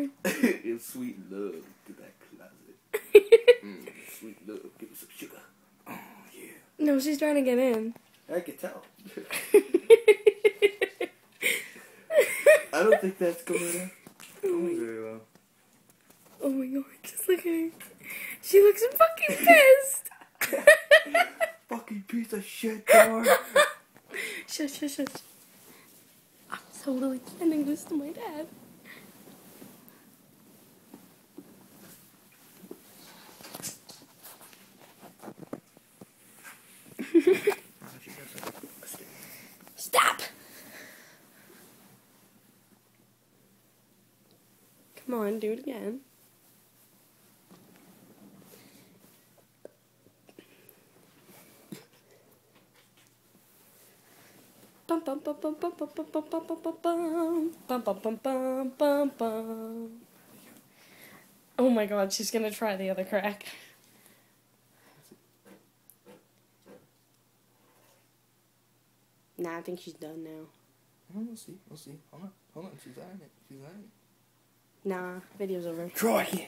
boy. It's sweet love to that closet. Sweet love, give me some sugar. Oh, yeah. No, she's trying to get in. I can tell. I don't think that's going very well. Oh my god, just look at her. She looks fucking pissed. Fucking piece of shit, dog. Shush. I'm totally sending this to my dad. Stop! Come on, do it again. Bum bum bum bum bum bum bum bum bum bum bum bum bum bum bum. Oh my god, she's gonna try the other crack. Nah, I think she's done now. We'll see. Hold on. She's eyeing it. Nah, video's over. Try again.